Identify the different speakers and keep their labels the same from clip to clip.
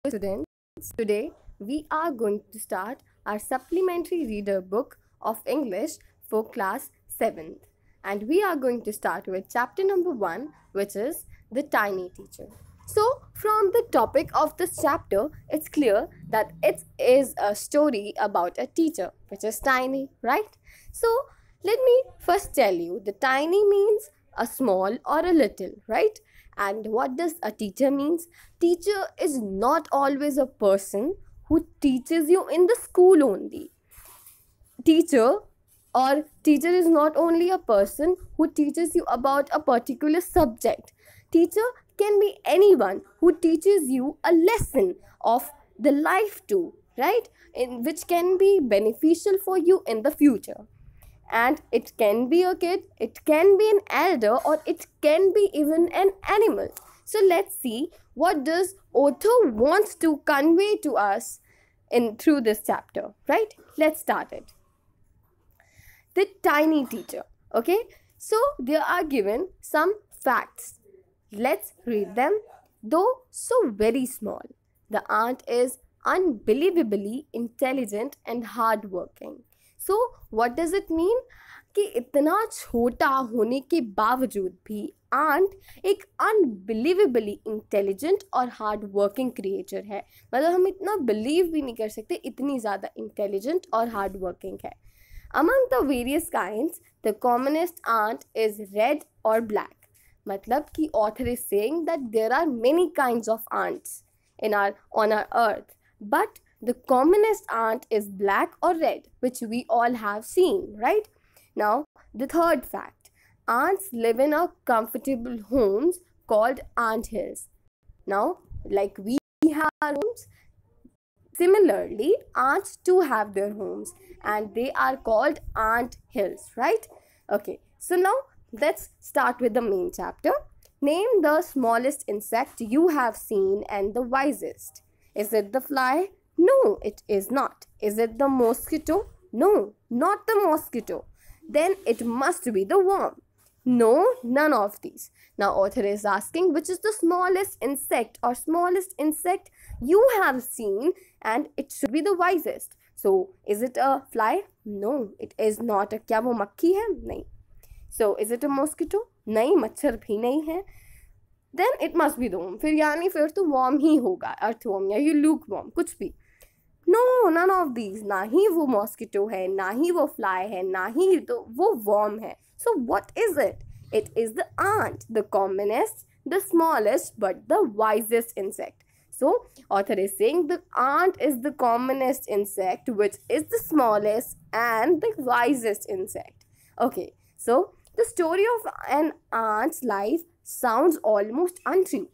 Speaker 1: students, today we are going to start our supplementary reader book of English for class 7th, and we are going to start with chapter number 1, which is The Tiny Teacher. So, from the topic of this chapter, it's clear that it is a story about a teacher, which is tiny, right? So, let me first tell you the tiny means a small or a little, right? And what does a teacher means? Teacher is not always a person who teaches you in the school only. Teacher teacher is not only a person who teaches you about a particular subject. Teacher can be anyone who teaches you a lesson of the life too, right? Which can be beneficial for you in the future. And it can be a kid, it can be an elder, or it can be even an animal. So let's see what does author wants to convey to us in through this chapter, right? Let's start it. The tiny teacher. Okay, so there are given some facts. Let's read them. Though so very small, the ant is unbelievably intelligent and hardworking. So what does it mean? कि इतना छोटा होने के बावजूद भी aunt एक unbelievably intelligent और hard working creature है. मतलब हम इतना बिलीव भी नहीं कर सकते, इतनी ज़्यादा इंटेलिजेंट और हार्ड वर्किंग है. Among the various kinds, the commonest ant is red or black. मतलब कि author is saying that there are many kinds of ants on our earth, but the commonest ant is black or red, which we all have seen, right? Now, the third fact. Ants live in a comfortable homes called ant hills. Now, like we have homes, similarly, ants too have their homes and they are called ant hills, right? Okay, so now let's start with the main chapter. Name the smallest insect you have seen and the wisest. Is it the fly? No, it is not. Is it the mosquito? No, not the mosquito. Then it must be the worm. No, none of these. Now author is asking which is the smallest insect or smallest insect you have seen and it should be the wisest. So is it a fly? No, it is not. क्या वो मक्खी है? नहीं. So is it a mosquito? नहीं, मच्छर भी नहीं है. Then it must be the worm. फिर तो worm ही होगा, earthworm या lukeworm, कुछ भी. No, none of these. ना ही वो mosquito है, ना ही वो fly है, ना ही तो वो worm है. So what is it? It is the ant, the commonest, the smallest, but the wisest insect. So author is saying the ant is the commonest insect, which is the smallest and the wisest insect. Okay, so the story of an ant's life sounds almost untrue.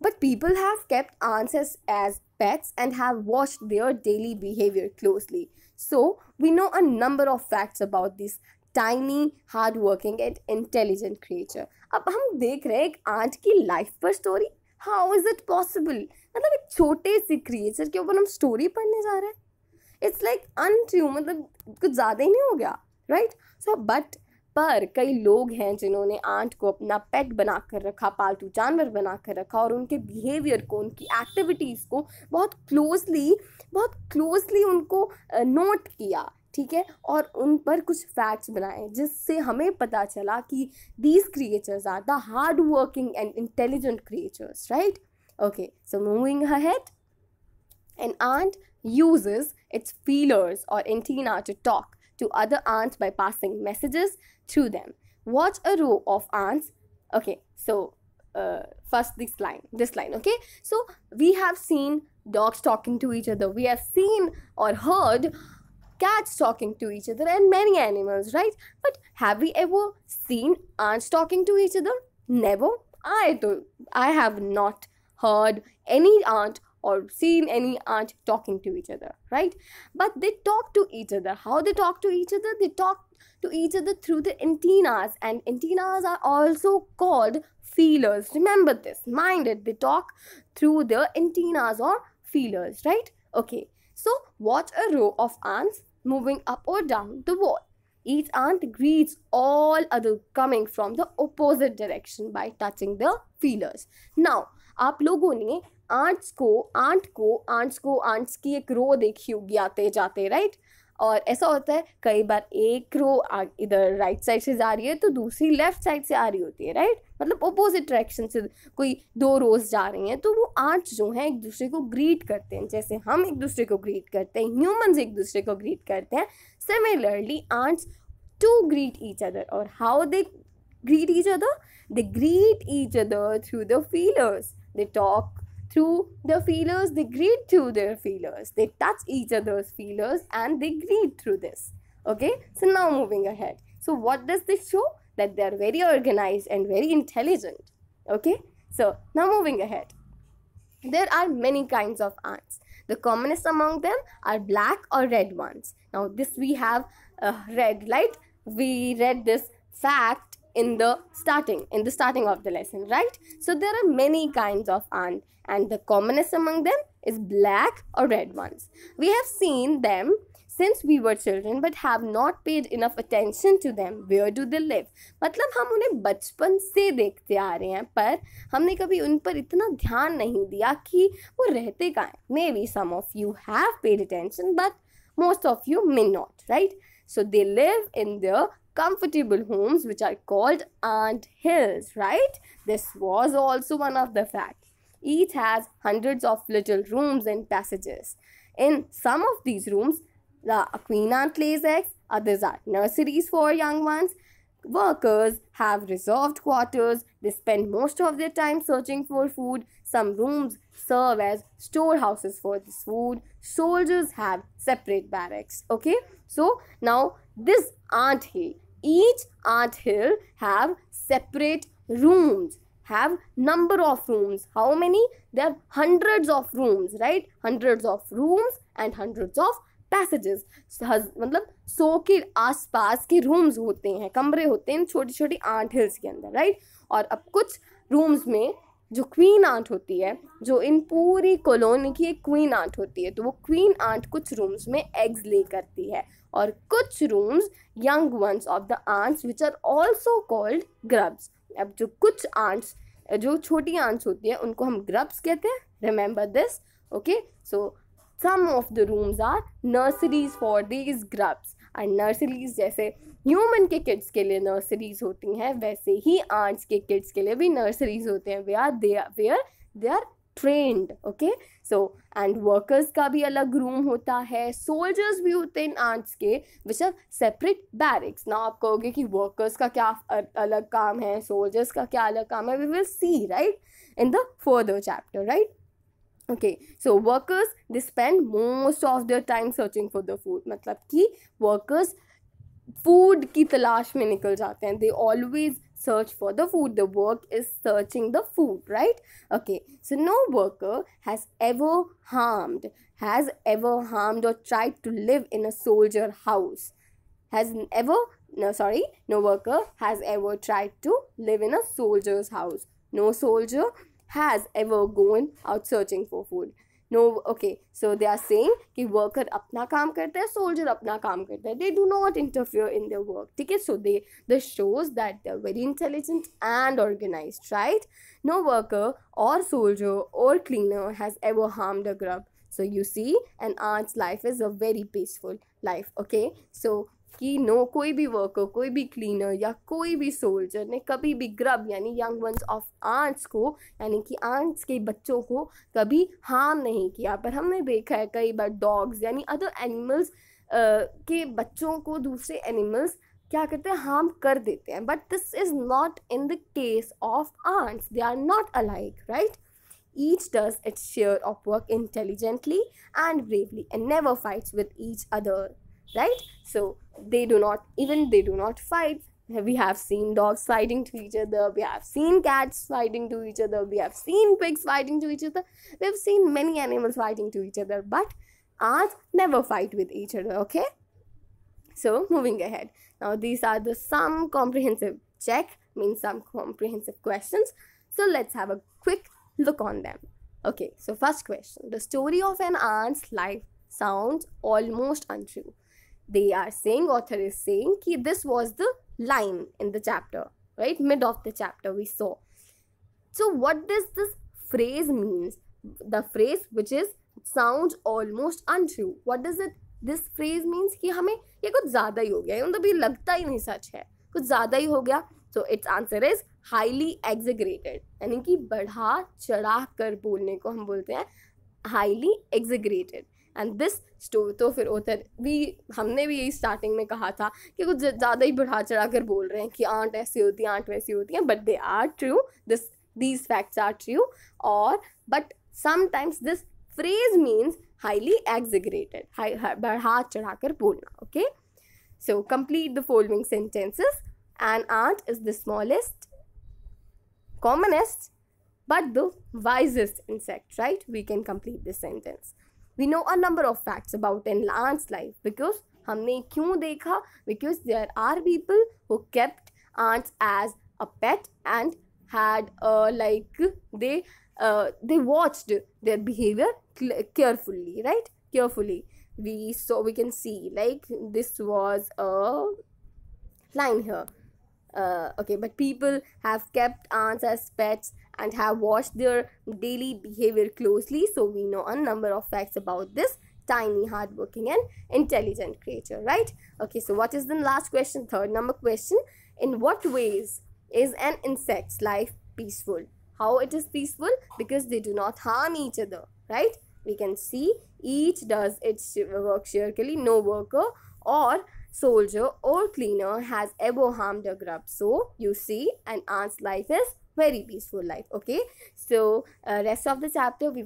Speaker 1: But people have kept ants as pets and have watched their daily behavior closely. So we know a number of facts about this tiny, hardworking and intelligent creature. अब हम देख रहे हैं एक ant की life पर story. How is it possible? मतलब एक छोटे से creature के ऊपर हम story पढ़ने जा रहे हैं. It's like untrue. मतलब कुछ ज़्यादा ही नहीं हो गया, right? So but पर कई लोग हैं जिन्होंने आंट को अपना पेट बना कर रखा, पालतू जानवर बना कर रखा और उनके बिहेवियर को, उनकी एक्टिविटीज़ को बहुत क्लोजली उनको नोट किया, ठीक है, और उन पर कुछ फैक्ट्स बनाए जिससे हमें पता चला कि these creatures are the hard working and intelligent creatures, right? Okay, so moving ahead. An ant uses its feelers or antenna to talk to other ants by passing messages through them. Watch a row of ants. Okay, so first this line, okay? So we have seen dogs talking to each other. We have seen or heard cats talking to each other and many animals, right? But have we ever seen ants talking to each other? Never. I have not heard any ant or seen any ant talking to each other, right? But they talk to each other. How they talk to each other? They talk to each other through the antennas, and antennas are also called feelers. Remember this, mind it. They talk through the antennas or feelers, right? Okay, so watch a row of ants moving up or down the wall. Each ant greets all other coming from the opposite direction by touching the feelers. Now, आप लोगों ने ants की एक रो देखी होगी आते जाते, right. और ऐसा होता है कई बार एक रो इधर राइट साइड से जा रही है तो दूसरी लेफ्ट साइड से आ रही होती है, राइट। मतलब अपोजिट डायरेक्शन से कोई दो रोज जा रही हैं, तो वो आंट्स जो हैं एक दूसरे को ग्रीट करते हैं, जैसे हम एक दूसरे को ग्रीट करते हैं, ह्यूमंस एक दूसरे को ग्रीट करते हैं। Similarly ants to greet each other, और how they greet each other? They greet each other through the feelers. They talk through the feelers, they greet through their feelers. They touch each other's feelers and they greet through this. Okay, so now moving ahead. So what does this show? That they are very organized and very intelligent. Okay, so now moving ahead. There are many kinds of ants. The commonest among them are black or red ones. Now this we have read, right? We read this fact in the starting of the lesson, right? So there are many kinds of ant, and the commonest among them is black or red ones. We have seen them since we were children but have not paid enough attention to them. Where do they live? मतलब हम उन्हें बचपन से देखते आ रहे हैं, पर हमने कभी उन पर इतना ध्यान नहीं दिया कि वो रहते कहाँ हैं. Maybe some of you have paid attention but most of you may not, right? So they live in their comfortable homes which are called ant hills, right? This was also one of the facts. Each has hundreds of little rooms and passages. In some of these rooms, the queen ant lays eggs, others are nurseries for young ones. Workers have reserved quarters. They spend most of their time searching for food. Some rooms serve as storehouses for this food. Soldiers have separate barracks. Okay, so now this ant hill, each ant hill have separate rooms, have number of rooms. How many? There are hundreds of rooms, right? Hundreds of rooms and hundreds of passages. मतलब 100 के आसपास के rooms होते हैं, कमरे होते हैं छोटी छोटी आंट हिल्स के अंदर, राइट। और अब कुछ रूम्स में जो क्वीन आंट होती है, जो इन पूरी कॉलोनी की एक क्वीन आंट होती है, तो वो क्वीन आंट कुछ रूम्स में एग्स ले करती है, और कुछ rooms young ones of the ants which are also called grubs. अब जो कुछ आंट्स, जो छोटी आंट्स होती है, उनको हम ग्रब्स कहते हैं. Remember this. Okay, so some of the rooms are nurseries for these grubs. and nurseries जैसे ह्यूमन के किड्स के लिए नर्सरीज होती हैं, वैसे ही आंट्स के किड्स के लिए भी नर्सरीज होते हैं, where they are trained. Okay, so and workers का भी अलग रूम होता है, सोल्जर्स भी होते हैं आंट्स के, विच आर सेपरेट बैरिक्स. ना आप कहोगे कि वर्कर्स का क्या अलग काम है, सोल्जर्स का क्या अलग काम है, we will see right in the further chapter, right. Okay, so workers, they spend most of their time searching for the food. मतलब कि workers food की तलाश में निकल जाते हैं. They always search for the food. The work is searching the food, right? Okay, so no worker has ever harmed or tried to live in a soldier house. No worker has ever tried to live in a soldier's house. No soldier has ever gone out searching for food. No, okay, so they are saying कि worker अपना काम करता है, soldier अपना काम करता है. They do not interfere in their work. ठीक है, so this shows that they are very intelligent and organized, right? No worker or soldier or cleaner has ever harmed a grub. So you see, an ant's life is a very peaceful life. Okay, so कि no कोई भी worker, कोई भी cleaner या कोई भी soldier ने कभी भी ग्रब यानी यंग वंस ऑफ आंट्स को, यानी कि आंट्स के बच्चों को कभी हार्म नहीं किया. पर हमने देखा है कई बार डॉग्स यानी अदर एनिमल्स के बच्चों को दूसरे एनिमल्स क्या करते हैं, हार्म कर देते हैं. But this is not in the case of ants. They are not alike, right. Each does its share of work intelligently and bravely and never fights with each other, right? So they do not fight. We have seen dogs fighting to each other, we have seen cats fighting to each other, we have seen pigs fighting to each other, we have seen many animals fighting to each other, but ants never fight with each other. Okay, so moving ahead, now these are the some comprehensive check, means some comprehensive questions. So let's have a quick look on them. Okay, so first question, the story of an ant's life sounds almost untrue. They are saying, author is saying कि this was the line in the chapter, right? Mid of the chapter we saw. So what does this phrase means? the phrase which is sounds almost untrue. What does it this phrase means? कि हमें ये कुछ ज़्यादा ही हो गया, मतलब ये लगता ही नहीं सच है, कुछ ज़्यादा ही हो गया. So its answer is highly exaggerated, यानी कि बढ़ा चढ़ा कर बोलने को हम बोलते हैं highly exaggerated. And this story, तो फिर ऑथर भी, हमने भी यही स्टार्टिंग में कहा था कि कुछ ज़्यादा ही बढ़ा चढ़ा कर बोल रहे हैं कि आंट ऐसी होती है, आंट वैसी होती हैं, but they are true, these facts are true. और but sometimes this phrase means highly exaggerated, बढ़ा चढ़ा कर बोलना. Okay, so complete the following sentences. An ant is the smallest, commonest, but the wisest insect, right? We can complete this sentence. We know a number of facts about an ant's life because हमने क्यों देखा? Because there are people who kept ants as a pet and had they watched their behavior carefully, right? Carefully. We can see like this was a line here. Okay, but people have kept ants as pets and have watched their daily behavior closely, so we know a number of facts about this tiny, hardworking and intelligent creature, right? Okay, so what is the last question? Third number question. In what ways is an insect's life peaceful? How it is peaceful? Because they do not harm each other, right? We can see each does its work cheerfully. No worker or soldier or cleaner has ever harmed a grub. So you see, an ant's life is very peaceful life. Okay, so rest of the chapter we